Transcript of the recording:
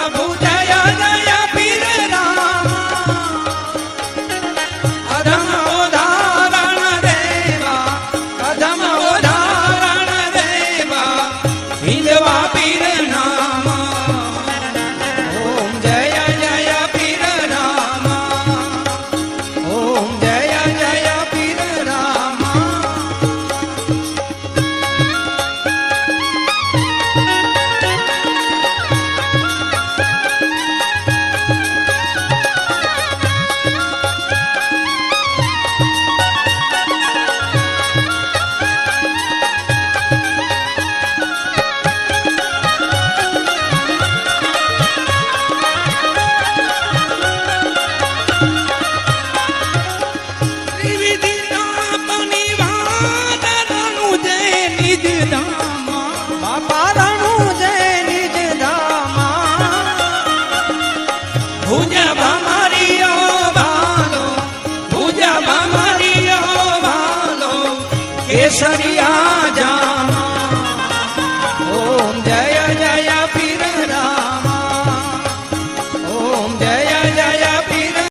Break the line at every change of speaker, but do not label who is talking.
प्रभु जय जय पीर राम अधम उदाहरण देवा अधम उदाहरण देवा हिंदवा पीर नाम ओम जय जय पीर राम ओम जय जय पीर राम केसरी